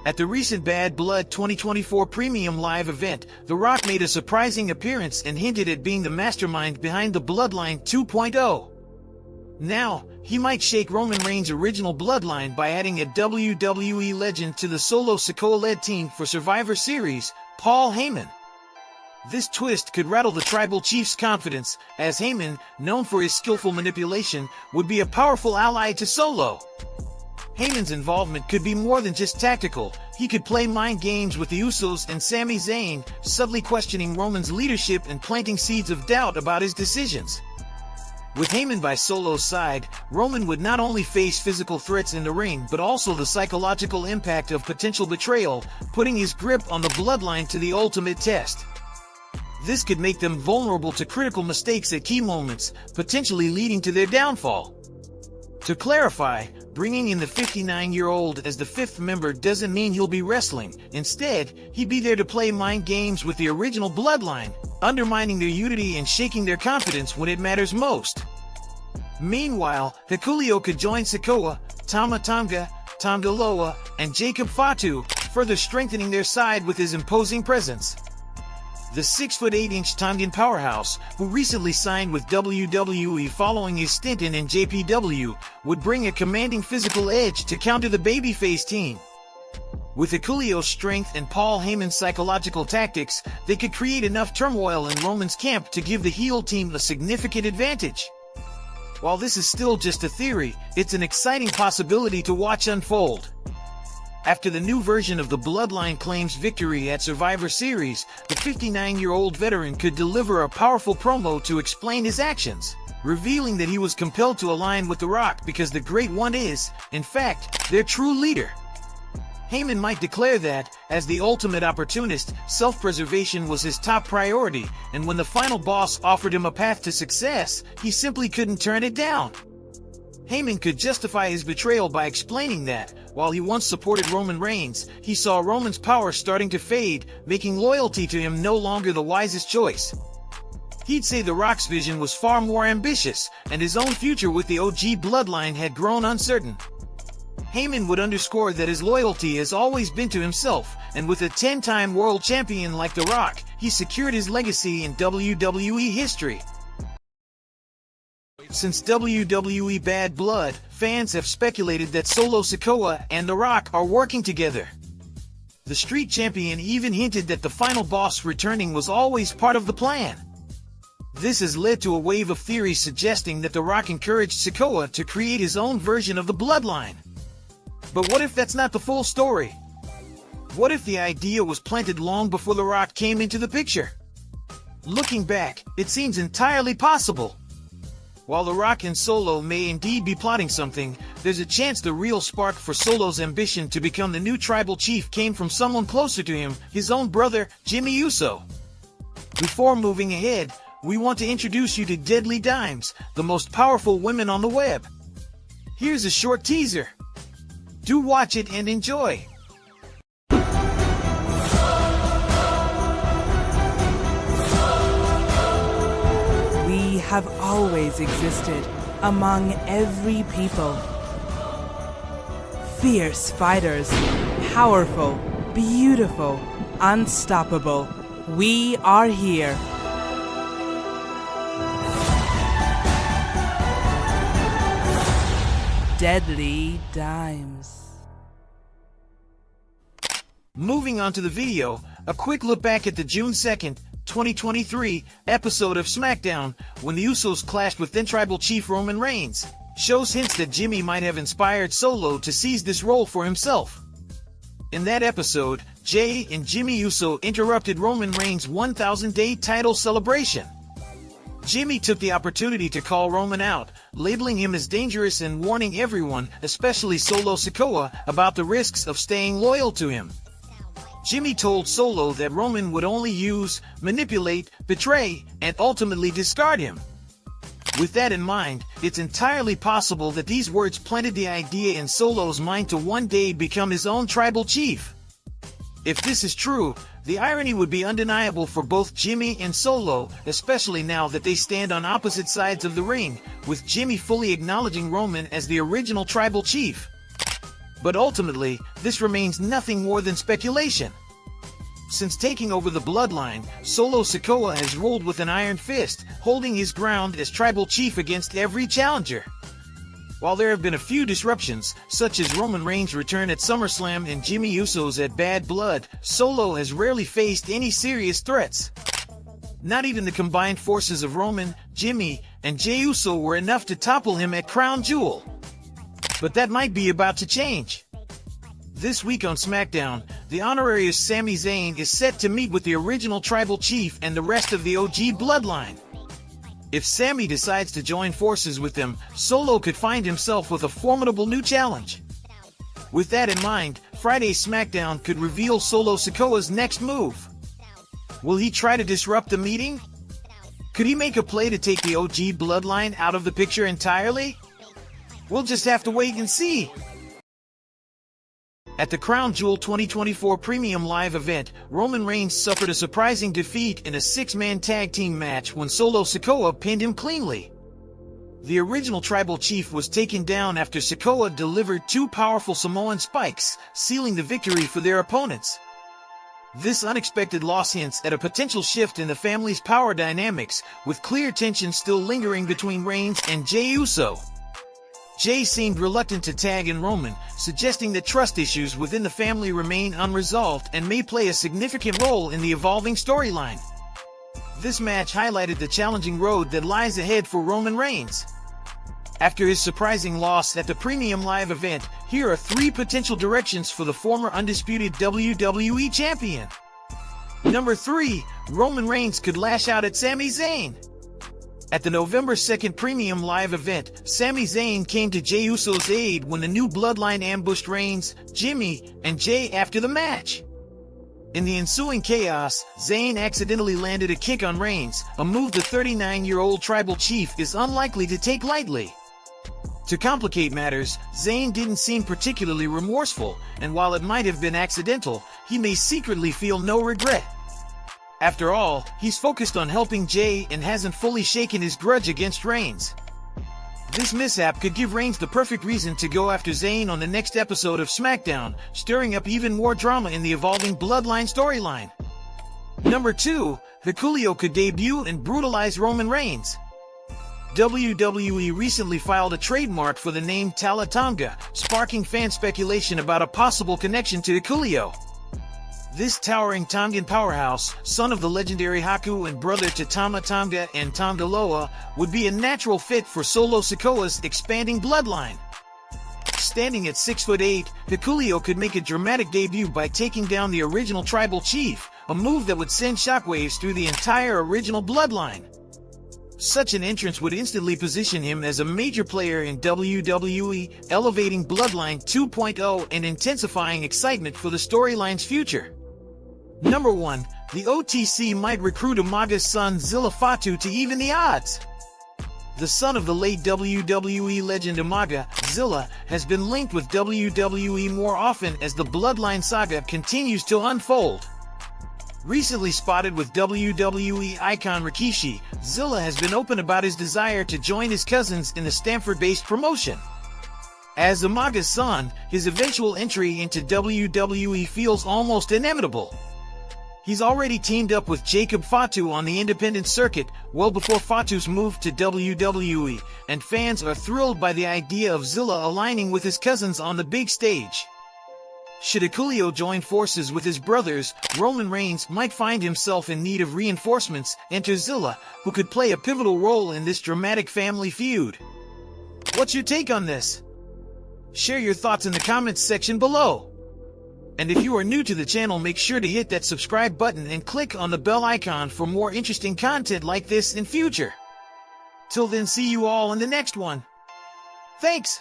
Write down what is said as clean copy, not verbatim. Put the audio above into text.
At the recent Bad Blood 2024 Premium Live event, The Rock made a surprising appearance and hinted at being the mastermind behind the Bloodline 2.0. Now, he might shake Roman Reigns' original bloodline by adding a WWE legend to the Solo Sikoa-led team for Survivor Series, Paul Heyman. This twist could rattle the tribal chief's confidence, as Heyman, known for his skillful manipulation, would be a powerful ally to Solo. Heyman's involvement could be more than just tactical. He could play mind games with the Usos and Sami Zayn, subtly questioning Roman's leadership and planting seeds of doubt about his decisions. With Heyman by Solo's side, Roman would not only face physical threats in the ring but also the psychological impact of potential betrayal, putting his grip on the bloodline to the ultimate test. This could make them vulnerable to critical mistakes at key moments, potentially leading to their downfall. To clarify, bringing in the 59-year-old as the fifth member doesn't mean he'll be wrestling. Instead, he'd be there to play mind games with the original bloodline, undermining their unity and shaking their confidence when it matters most. Meanwhile, Hikuleo could join Sikoa, Tama Tonga, Tonga Loa, and Jacob Fatu, further strengthening their side with his imposing presence. The 6'8" Tongan powerhouse, who recently signed with WWE following his stint in NJPW, would bring a commanding physical edge to counter the babyface team. With Hikuleo's strength and Paul Heyman's psychological tactics, they could create enough turmoil in Roman's camp to give the heel team a significant advantage. While this is still just a theory, it's an exciting possibility to watch unfold. After the new version of the Bloodline claims victory at Survivor Series, the 59-year-old veteran could deliver a powerful promo to explain his actions, revealing that he was compelled to align with The Rock because the Great One is, in fact, their true leader. Heyman might declare that, as the ultimate opportunist, self-preservation was his top priority, and when the final boss offered him a path to success, he simply couldn't turn it down. Heyman could justify his betrayal by explaining that, while he once supported Roman Reigns, he saw Roman's power starting to fade, making loyalty to him no longer the wisest choice. He'd say The Rock's vision was far more ambitious, and his own future with the OG bloodline had grown uncertain. Heyman would underscore that his loyalty has always been to himself, and with a 10-time world champion like The Rock, he secured his legacy in WWE history. Since WWE Bad Blood, fans have speculated that Solo Sikoa and The Rock are working together. The Street Champion even hinted that the final boss returning was always part of the plan. This has led to a wave of theories suggesting that The Rock encouraged Sikoa to create his own version of the Bloodline. But what if that's not the full story? What if the idea was planted long before The Rock came into the picture? Looking back, it seems entirely possible. While The Rock and Solo may indeed be plotting something, there's a chance the real spark for Solo's ambition to become the new tribal chief came from someone closer to him, his own brother, Jimmy Uso. Before moving ahead, we want to introduce you to Deadly Dimes, the most powerful women on the web. Here's a short teaser. Do watch it and enjoy. We have always existed among every people. Fierce fighters, powerful, beautiful, unstoppable. We are here. Deadly Dimes. Moving on to the video, a quick look back at the June 2nd, 2023 episode of SmackDown, when the Usos clashed with then Tribal Chief Roman Reigns, shows hints that Jimmy might have inspired Solo to seize this role for himself. In that episode, Jay and Jimmy Uso interrupted Roman Reigns' 1,000-day title celebration. Jimmy took the opportunity to call Roman out, labeling him as dangerous and warning everyone, especially Solo Sikoa, about the risks of staying loyal to him. Jimmy told Solo that Roman would only use, manipulate, betray, and ultimately discard him. With that in mind, it's entirely possible that these words planted the idea in Solo's mind to one day become his own tribal chief. If this is true, the irony would be undeniable for both Jimmy and Solo, especially now that they stand on opposite sides of the ring, with Jimmy fully acknowledging Roman as the original tribal chief. But ultimately, this remains nothing more than speculation. Since taking over the bloodline, Solo Sikoa has ruled with an iron fist, holding his ground as tribal chief against every challenger. While there have been a few disruptions, such as Roman Reigns' return at SummerSlam and Jimmy Uso's at Bad Blood, Solo has rarely faced any serious threats. Not even the combined forces of Roman, Jimmy, and Jey Uso were enough to topple him at Crown Jewel. But that might be about to change. This week on SmackDown, the honorarious Sami Zayn is set to meet with the original tribal chief and the rest of the OG bloodline. If Sami decides to join forces with them, Solo could find himself with a formidable new challenge. With that in mind, Friday's SmackDown could reveal Solo Sikoa's next move. Will he try to disrupt the meeting? Could he make a play to take the OG bloodline out of the picture entirely? We'll just have to wait and see. At the Crown Jewel 2024 Premium Live event, Roman Reigns suffered a surprising defeat in a six-man tag team match when Solo Sikoa pinned him cleanly. The original tribal chief was taken down after Sikoa delivered two powerful Samoan spikes, sealing the victory for their opponents. This unexpected loss hints at a potential shift in the family's power dynamics, with clear tension still lingering between Reigns and Jey Uso. Jey seemed reluctant to tag in Roman, suggesting that trust issues within the family remain unresolved and may play a significant role in the evolving storyline. This match highlighted the challenging road that lies ahead for Roman Reigns. After his surprising loss at the Premium Live event, here are three potential directions for the former undisputed WWE Champion. Number 3. Roman Reigns could lash out at Sami Zayn. At the November 2nd Premium Live event, Sami Zayn came to Jey Uso's aid when the new bloodline ambushed Reigns, Jimmy, and Jey after the match. In the ensuing chaos, Zayn accidentally landed a kick on Reigns, a move the 39-year-old tribal chief is unlikely to take lightly. To complicate matters, Zayn didn't seem particularly remorseful, and while it might have been accidental, he may secretly feel no regret. After all, he's focused on helping Jey and hasn't fully shaken his grudge against Reigns. This mishap could give Reigns the perfect reason to go after Zayn on the next episode of SmackDown, stirring up even more drama in the evolving bloodline storyline. Number 2. Hikuleo could debut and brutalize Roman Reigns. WWE recently filed a trademark for the name Tama Tonga, sparking fan speculation about a possible connection to Hikuleo. This towering Tongan powerhouse, son of the legendary Haku and brother to Tama Tonga and Tonga Loa, would be a natural fit for Solo Sikoa's expanding bloodline. Standing at 6'8", Hikuleo could make a dramatic debut by taking down the original tribal chief, a move that would send shockwaves through the entire original bloodline. Such an entrance would instantly position him as a major player in WWE, elevating Bloodline 2.0 and intensifying excitement for the storyline's future. Number 1. The OTC might recruit Umaga's son Zilla Fatu to even the odds. The son of the late WWE legend Umaga, Zilla, has been linked with WWE more often as the Bloodline saga continues to unfold. Recently spotted with WWE icon Rikishi, Zilla has been open about his desire to join his cousins in the Stamford-based promotion. As Umaga's son, his eventual entry into WWE feels almost inevitable. He's already teamed up with Jacob Fatu on the independent circuit, well before Fatu's move to WWE, and fans are thrilled by the idea of Zilla aligning with his cousins on the big stage. Should Hikuleo join forces with his brothers, Roman Reigns might find himself in need of reinforcements. Enter Zilla, who could play a pivotal role in this dramatic family feud. What's your take on this? Share your thoughts in the comments section below. And if you are new to the channel, make sure to hit that subscribe button and click on the bell icon for more interesting content like this in future. Till then, see you all in the next one. Thanks!